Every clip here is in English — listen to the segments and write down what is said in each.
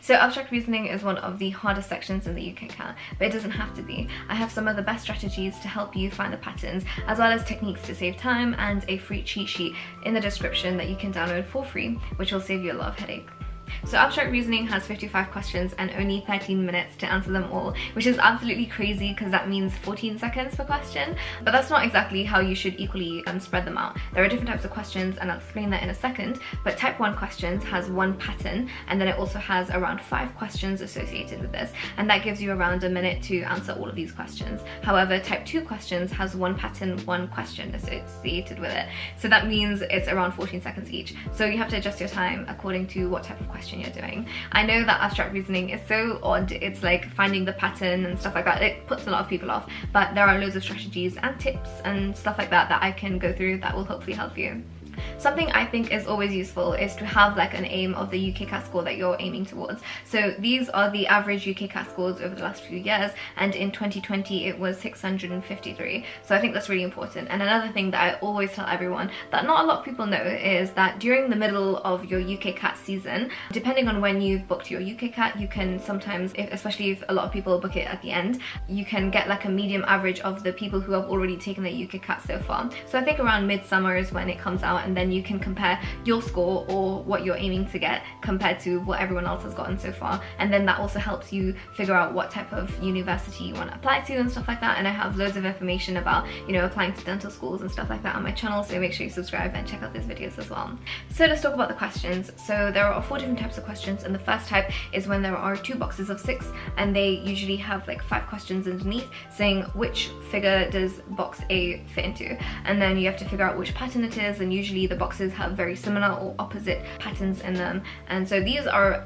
So abstract reasoning is one of the hardest sections in the UCAT, but it doesn't have to be. I have some of the best strategies to help you find the patterns, as well as techniques to save time and a free cheat sheet in the description that you can download for free, which will save you a lot of headache. So abstract reasoning has 55 questions and only 13 minutes to answer them all, which is absolutely crazy because that means 14 seconds per question. But that's not exactly how you should equally spread them out. There are different types of questions, and I'll explain that in a second. But type 1 questions has 1 pattern, and then it also has around 5 questions associated with this, and that gives you around a minute to answer all of these questions. However, type 2 questions has 1 pattern, 1 question associated with it. So that means it's around 14 seconds each. So you have to adjust your time according to what type of question you're doing. I know that abstract reasoning is so odd, it's like finding the pattern and stuff like that. It puts a lot of people off, but there are loads of strategies and tips and stuff like that that I can go through that will hopefully help you. Something I think is always useful is to have like an aim of the UCAT score that you're aiming towards. So these are the average UCAT scores over the last few years, and in 2020 it was 653. So I think that's really important. And another thing that I always tell everyone that not a lot of people know is that during the middle of your UCAT season, depending on when you've booked your UCAT, you can sometimes, especially if a lot of people book it at the end, you can get like a medium average of the people who have already taken the UCAT so far. So I think around midsummer is when it comes out, and then you can compare your score or what you're aiming to get compared to what everyone else has gotten so far, and then that also helps you figure out what type of university you want to apply to and stuff like that. And I have loads of information about, you know, applying to dental schools and stuff like that on my channel, so make sure you subscribe and check out those videos as well. So let's talk about the questions. So there are 4 different types of questions, and the first type is when there are 2 boxes of 6, and they usually have like 5 questions underneath saying which figure does box A fit into, and then you have to figure out which pattern it is, and usually the boxes have very similar or opposite patterns in them, and so these are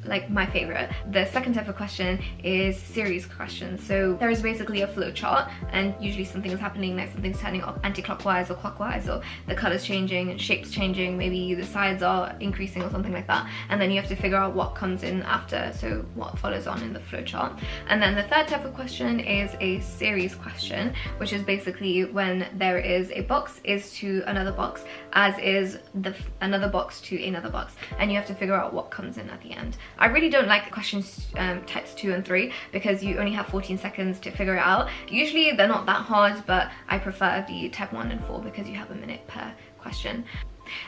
like my favorite. The second type of question is series questions. So there is basically a flow chart, and usually something is happening next, something's turning up anti-clockwise or clockwise, or the colors changing and shapes changing, maybe the sides are increasing or something like that, and then you have to figure out what comes in after, so what follows on in the flow chart. And then the third type of question is a series question, which is basically when there is a box is to another box, as is another box to another box, and you have to figure out what comes in at the end. I really don't like questions types 2 and 3 because you only have 14 seconds to figure it out. Usually they're not that hard, but I prefer the type 1 and 4 because you have a minute per question.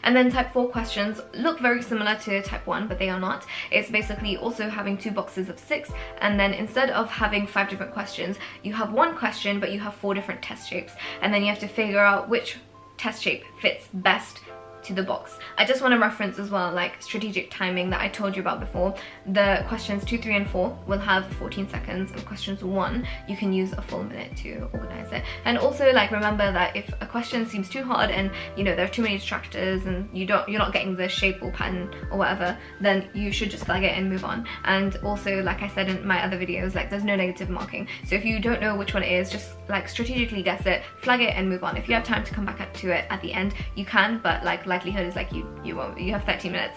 And then type 4 questions look very similar to type 1, but they are not. It's basically also having 2 boxes of 6, and then instead of having 5 different questions, you have 1 question, but you have 4 different test shapes, and then you have to figure out which test shape fits best to the box. I just want to reference as well, like strategic timing that I told you about before. The questions 2, 3 and 4 will have 14 seconds, and questions 1 you can use a full minute to organize it. And also, like, remember that if a question seems too hard and you know there are too many distractors and you're not getting the shape or pattern or whatever, then you should just flag it and move on. And also, like I said in my other videos, like there's no negative marking, so if you don't know which one it is, just like strategically guess it, flag it and move on. If you have time to come back to it at the end, you can, but like likelihood is like you won't. You have 30 minutes.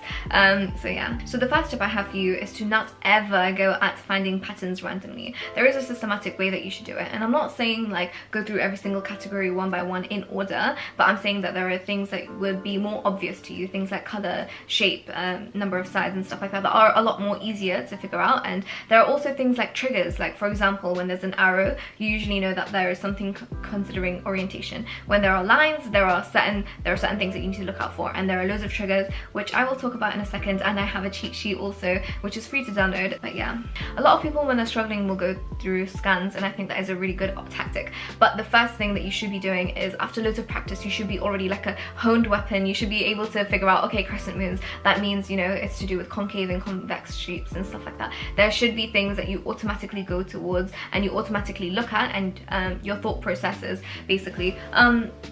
So yeah. So the first tip I have for you is to not ever go at finding patterns randomly. There is a systematic way that you should do it, and I'm not saying like go through every single category one by one in order, but I'm saying that there are things that would be more obvious to you, things like color, shape, number of sides and stuff like that are a lot more easier to figure out. And there are also things like triggers, like for example when there's an arrow, you usually know that there is something considering orientation. When there are lines, there are certain things that you need to look out for, and there are loads of triggers which I will talk about in a second, and I have a cheat sheet also which is free to download. But yeah, a lot of people when they're struggling will go through scans, and I think that is a really good tactic. But the first thing that you should be doing is, after loads of practice, you should be already like a honed weapon. You should be able to figure out, okay, crescent moons, that means, you know, it's to do with concave and convex shapes and stuff like that. There should be things that you automatically go towards and you automatically look at, and your thought processes basically.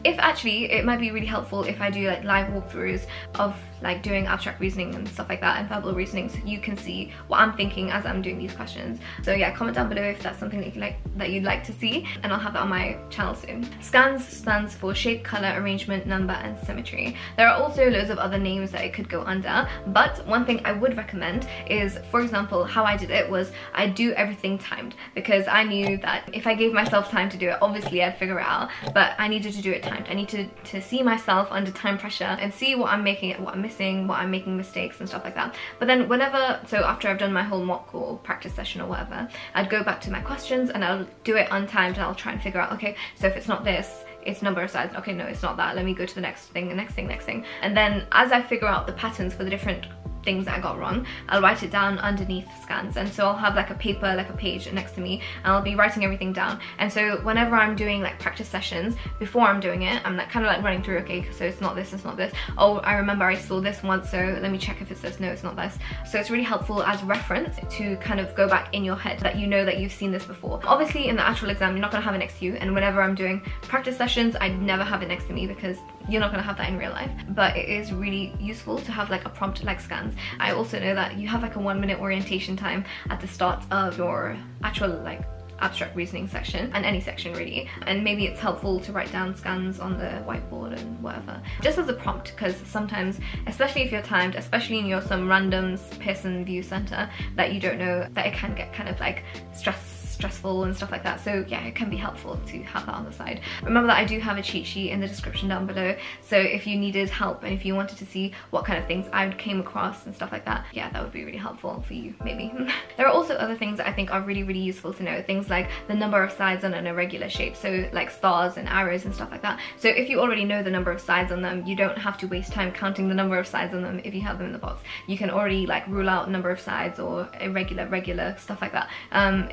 If actually, it might be really helpful if I do like live walkthroughs of like doing abstract reasoning and stuff like that, and verbal reasoning, so you can see what I'm thinking as I'm doing these questions. So yeah, comment down below if that's something that you'd like to see, and I'll have that on my channel soon. Scans stands for shape, color, arrangement, number, and symmetry. There are also loads of other names that it could go under, but one thing I would recommend is, for example, how I did it was I do everything timed, because I knew that if I gave myself time to do it, obviously I'd figure it out, but I needed to do it timed. I needed to see myself under time pressure data and see what I'm making, what I'm missing, what I'm making mistakes and stuff like that. But then whenever, so after I've done my whole mock or practice session or whatever, I'd go back to my questions and I'll do it untimed and I'll try and figure out, okay, so if it's not this, it's number of sides, okay, no, it's not that, let me go to the next thing, the next thing, next thing. And then as I figure out the patterns for the different things that I got wrong, I'll write it down underneath scans. And so I'll have like a paper, like a page next to me, and I'll be writing everything down. And so whenever I'm doing like practice sessions, before I'm doing it, I'm like kind of like running through, okay, so it's not this, it's not this. Oh, I remember I saw this once, so let me check if it's this. No, it's not this. So it's really helpful as reference to kind of go back in your head that you know that you've seen this before. Obviously in the actual exam, you're not gonna have it next to you, and whenever I'm doing practice sessions, I'd never have it next to me because you're not gonna have that in real life. But it is really useful to have like a prompt like scans. I also know that you have like a 1-minute orientation time at the start of your actual like abstract reasoning section, and any section really, and maybe it's helpful to write down scans on the whiteboard and whatever, just as a prompt, because sometimes, especially if you're timed, especially in your some random Pearson view center that you don't know, that it can get kind of like stressful and stuff like that. So yeah, it can be helpful to have that on the side. Remember that I do have a cheat sheet in the description down below, so if you needed help and if you wanted to see what kind of things I came across and stuff like that, yeah, that would be really helpful for you maybe. There are also other things that I think are really useful to know, things like the number of sides on an irregular shape, so like stars and arrows and stuff like that. So if you already know the number of sides on them, you don't have to waste time counting the number of sides on them if you have them in the box. You can already like rule out number of sides or irregular, regular, stuff like that.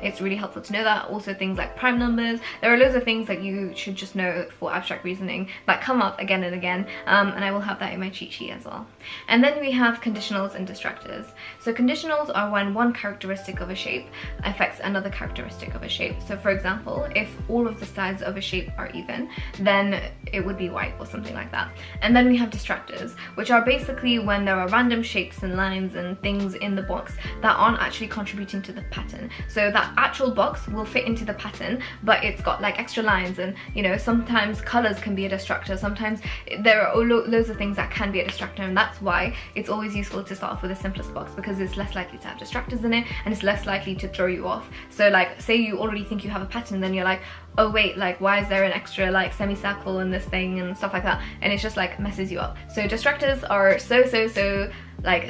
It's really helpful to know that. Also things like prime numbers. There are loads of things that you should just know for abstract reasoning that come up again and again, and I will have that in my cheat sheet as well. And then we have conditionals and distractors. So conditionals are when one characteristic of a shape affects another characteristic of a shape. So for example, if all of the sides of a shape are even, then it would be white or something like that. And then we have distractors, which are basically when there are random shapes and lines and things in the box that aren't actually contributing to the pattern. So that actual box will fit into the pattern, but it's got like extra lines, and you know, sometimes colors can be a distractor, sometimes there are loads of things that can be a distractor, and that's why it's always useful to start off with the simplest box, because it's less likely to have distractors in it and it's less likely to throw you off. So like say you already think you have a pattern, then you're like, oh wait, like why is there an extra like semicircle in this thing and stuff like that, and it's just like messes you up. So distractors are so like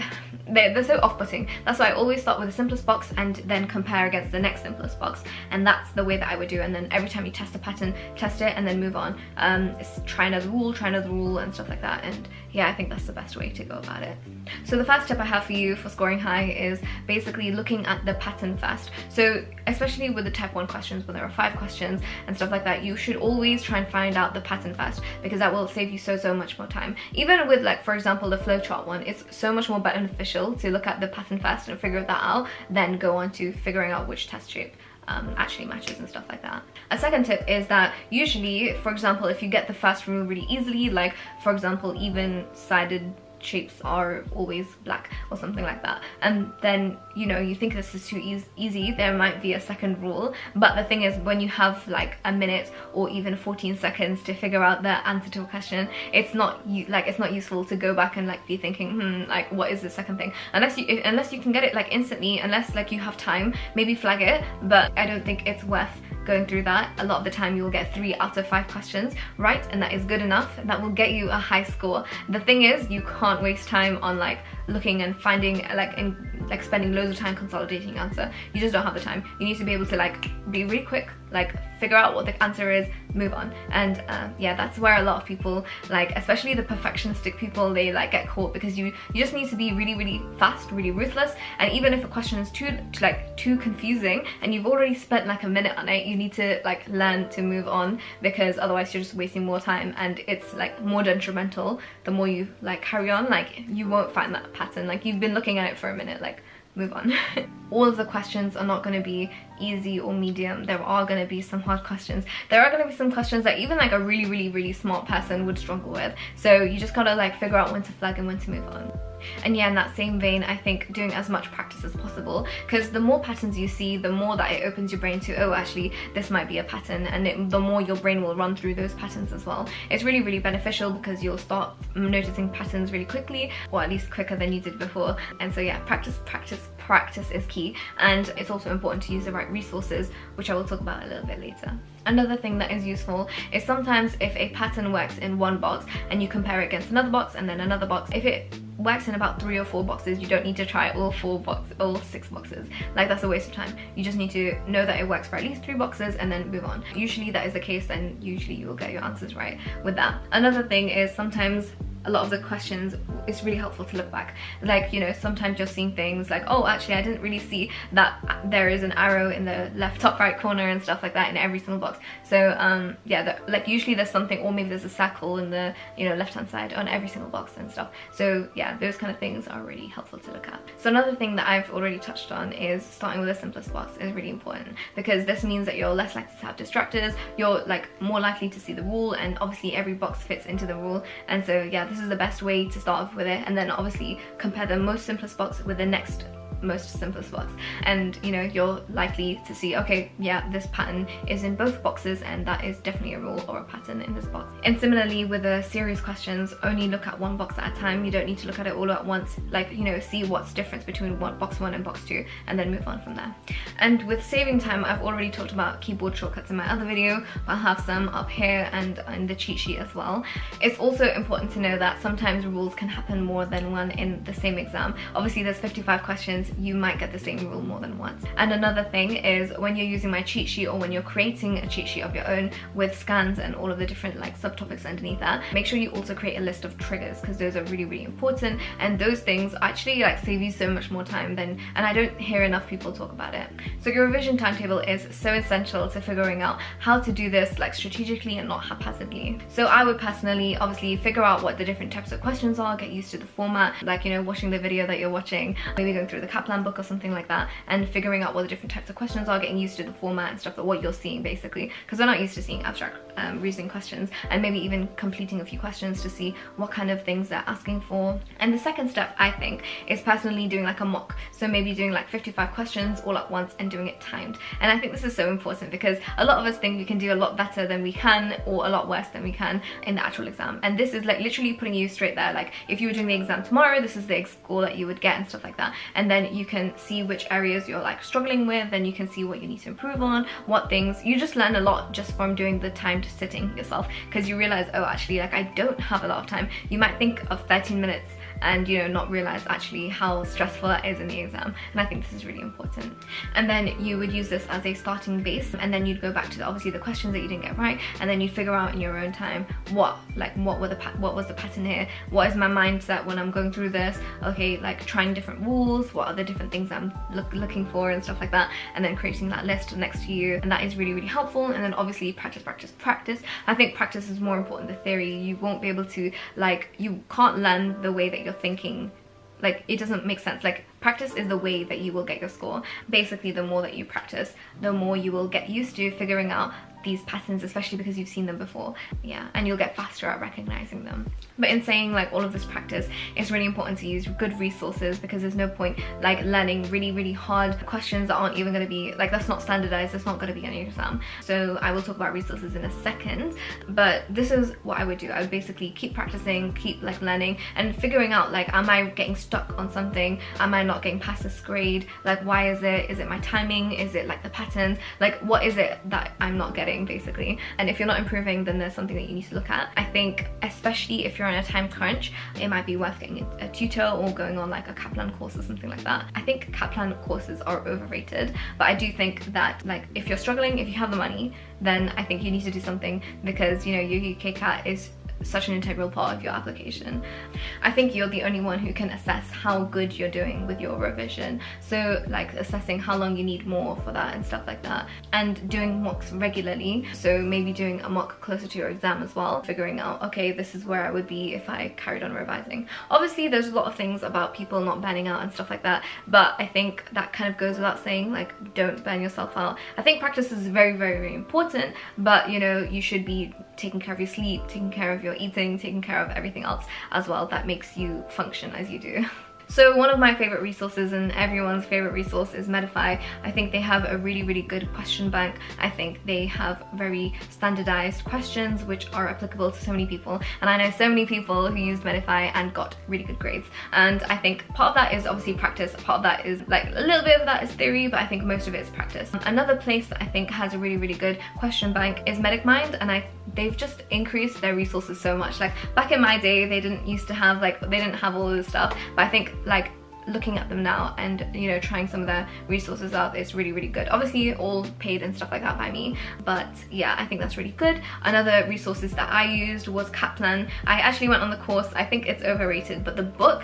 they're so off-putting. That's why I always start with the simplest box and then compare against the next simplest box, and that's the way that I would do. And then every time you test a pattern, test it and then move on. Try another rule and stuff like that. And yeah, I think that's the best way to go about it. So the first tip I have for you for scoring high is basically looking at the pattern first. So especially with the type 1 questions, when there are 5 questions and stuff like that, you should always try and find out the pattern first, because that will save you so much more time. Even with like, for example, the flowchart one, it's so much more beneficial to look at the pattern first and figure that out, then go on to figuring out which test shape actually matches and stuff like that. A second tip is that usually, for example, if you get the first rule really easily, like for example, even-sided shapes are always black or something like that, and then you know you think this is too easy, there might be a second rule. But the thing is, when you have like a minute or even 14 seconds to figure out the answer to a question, it's not useful to go back and like be thinking like what is the second thing, unless you can get it like instantly, unless like you have time, maybe flag it. But I don't think it's worth going through that. A lot of the time you will get 3 out of 5 questions right, and that is good enough, and that will get you a high score. The thing is, you can't waste time on like looking and finding like spending loads of time consolidating your answer. You just don't have the time. You need to be able to like be really quick, like figure out what the answer is, move on. And yeah, that's where a lot of people, like especially the perfectionistic people, they like get caught, because you just need to be really fast, really ruthless. And even if a question is too confusing and you've already spent like a minute on it, you need to like learn to move on, because otherwise you're just wasting more time, and it's like more detrimental the more you like carry on. Like you won't find that pattern, like you've been looking at it for a minute, like move on. All of the questions are not going to be easy or medium. There are going to be some hard questions. There are going to be some questions that even like a really smart person would struggle with. So you just gotta like figure out when to flag and when to move on. And yeah, in that same vein, I think doing as much practice as possible, because the more patterns you see, the more that it opens your brain to, oh actually this might be a pattern, and the more your brain will run through those patterns as well. It's really beneficial, because you'll start noticing patterns really quickly, or at least quicker than you did before. And so yeah, practice practice is key, and it's also important to use the right resources, which I will talk about a little bit later. Another thing that is useful is sometimes if a pattern works in one box and you compare it against another box and then another box, if it works in about 3 or 4 boxes, you don't need to try all 6 boxes. Like, that's a waste of time. You just need to know that it works for at least 3 boxes and then move on. Usually that is the case, and usually you will get your answers right with that. Another thing is sometimes a lot of the questions, it's really helpful to look back. Like, you know, sometimes you're seeing things like, oh, actually I didn't really see that there is an arrow in the left top right corner and stuff like that in every single box. So yeah, like usually there's something, or maybe there's a circle in the, you know, left hand side on every single box and stuff. So yeah, those kind of things are really helpful to look at. So another thing that I've already touched on is starting with the simplest box is really important, because this means that you're less likely to have distractors, you're like more likely to see the rule, and obviously every box fits into the rule. And so yeah, this is the best way to start off with it, and then obviously compare the most simplest box with the next most simplest box, and you know, you're likely to see, okay, yeah, this pattern is in both boxes, and that is definitely a rule or a pattern in this box. And similarly with the series questions, only look at one box at a time. You don't need to look at it all at once. Like, you know, see what's difference between box 1 and box 2, and then move on from there. And with saving time, I've already talked about keyboard shortcuts in my other video, but I'll have some up here and in the cheat sheet as well. It's also important to know that sometimes rules can happen more than one in the same exam. Obviously there's 55 questions, you might get the same rule more than once. And another thing is, when you're using my cheat sheet, or when you're creating a cheat sheet of your own with scans and all of the different like subtopics underneath that, make sure you also create a list of triggers, because those are really, really important, and those things actually like save you so much more time than, and I don't hear enough people talk about it. So your revision timetable is so essential to figuring out how to do this like strategically and not haphazardly. So I would personally obviously figure out what the different types of questions are, get used to the format, like, you know, watching the video that you're watching, maybe going through the Kaplan book or something like that, and figuring out what the different types of questions are, getting used to the format and stuff, that what you're seeing basically, because we're not used to seeing abstract reasoning questions, and maybe even completing a few questions to see what kind of things they're asking for. And the second step, I think, is personally doing like a mock. So maybe doing like 55 questions all at once and doing it timed. And I think this is so important, because a lot of us think we can do a lot better than we can, or a lot worse than we can in the actual exam. And this is like literally putting you straight there. Like, if you were doing the exam tomorrow, this is the score that you would get and stuff like that. And then you can see which areas you're like struggling with, and you can see what you need to improve on, what things you just learn a lot just from doing the timed sitting yourself, because you realize, oh, actually, like, I don't have a lot of time. You might think of 13 minutes and, you know, not realize actually how stressful that is in the exam. And I think this is really important. And then you would use this as a starting base, and then you'd go back to obviously the questions that you didn't get right, and then you'd figure out in your own time what was the pattern here, what is my mindset when I'm going through this, okay, like trying different rules, what are the different things I'm looking for and stuff like that, and then creating that list next to you. And that is really, really helpful. And then obviously practice, practice, practice. I think practice is more important than theory. You won't be able to, like, you can't learn the way that you're thinking. Like, it doesn't make sense. Like, practice is the way that you will get your score. Basically, the more that you practice, the more you will get used to figuring out these patterns, especially because you've seen them before. Yeah, and you'll get faster at recognizing them. But in saying like all of this practice, it's really important to use good resources, because there's no point like learning really, really hard questions that aren't even going to be like, that's not standardized, that's not going to be on your exam. So I will talk about resources in a second, but this is what I would do. I would basically keep practicing, keep like learning and figuring out, like, am I getting stuck on something? Am I not getting past this grade? Like, why is it? Is it my timing? Is it like the patterns? Like, what is it that I'm not getting, basically? And if you're not improving, then there's something that you need to look at. I think especially if you're on a time crunch, it might be worth getting a tutor or going on like a Kaplan course or something like that. I think Kaplan courses are overrated, but I do think that, like, if you're struggling, if you have the money, then I think you need to do something, because, you know, your UCAT is such an integral part of your application. I think you're the only one who can assess how good you're doing with your revision. So like assessing how long you need more for that and stuff like that, and doing mocks regularly. So maybe doing a mock closer to your exam as well, figuring out, okay, this is where I would be if I carried on revising. Obviously there's a lot of things about people not burning out and stuff like that, but I think that kind of goes without saying, like, don't burn yourself out. I think practice is very, very, very important, but you know, you should be taking care of your sleep, taking care of your eating, taking care of everything else as well that makes you function as you do. So one of my favorite resources and everyone's favorite resource is Medify. I think they have a really good question bank. I think they have very standardized questions which are applicable to so many people, and I know so many people who used Medify and got really good grades. And I think part of that is obviously practice, part of that is like a little bit of that is theory, but I think most of it is practice. Another place that I think has a really good question bank is MedicMind, and they've just increased their resources so much. Like back in my day, they didn't used to have they didn't have all of this stuff, but I think like looking at them now and, you know, trying some of their resources out, it's really good. Obviously all paid and stuff like that by me, but yeah, I think that's really good. Another resources that I used was Kaplan. I actually went on the course. I think it's overrated, but the book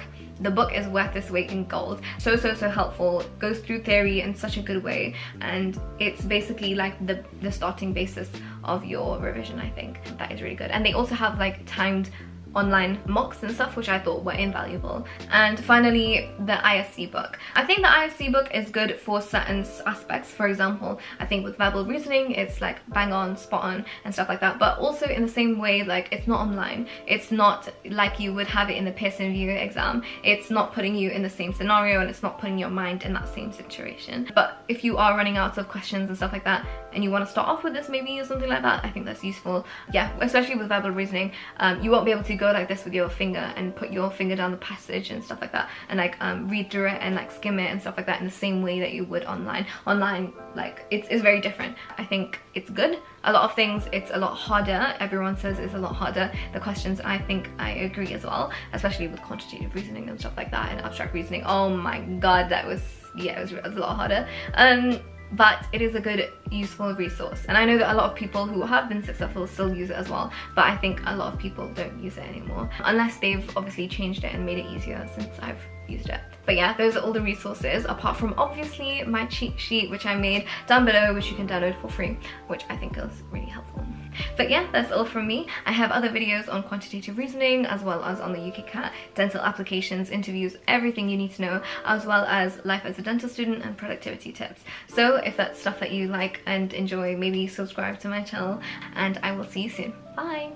is worth its weight in gold. So helpful, goes through theory in such a good way, and it's basically like the starting basis of your revision. I think that is really good. And they also have like timed online mocks and stuff, which I thought were invaluable. And finally, the ISC book. I think the ISC book is good for certain aspects. For example, I think with verbal reasoning, it's like bang on, spot on and stuff like that, but also in the same way, like it's not online. It's not like you would have it in the Pearson Review exam. It's not putting you in the same scenario, and it's not putting your mind in that same situation. But if you are running out of questions and stuff like that, and you want to start off with this maybe or something like that, I think that's useful. Yeah, especially with verbal reasoning, you won't be able to go like this with your finger and put your finger down the passage and stuff like that, and like read through it and like skim it and stuff like that in the same way that you would online. Online, like it's very different. I think it's good. A lot of things it's a lot harder. Everyone says it's a lot harder. The questions, I think I agree as well, especially with quantitative reasoning and stuff like that, and abstract reasoning. Oh my god, that was, yeah, it was a lot harder. But it is a good, useful resource. And I know that a lot of people who have been successful still use it as well, but I think a lot of people don't use it anymore, unless they've obviously changed it and made it easier since I've used it. But yeah, those are all the resources, apart from obviously my cheat sheet, which I made down below, which you can download for free, which I think is really helpful. But yeah, that's all from me. I have other videos on quantitative reasoning, as well as on the UCAT, dental applications, interviews, everything you need to know, as well as life as a dental student and productivity tips. So if that's stuff that you like and enjoy, maybe subscribe to my channel, and I will see you soon. Bye!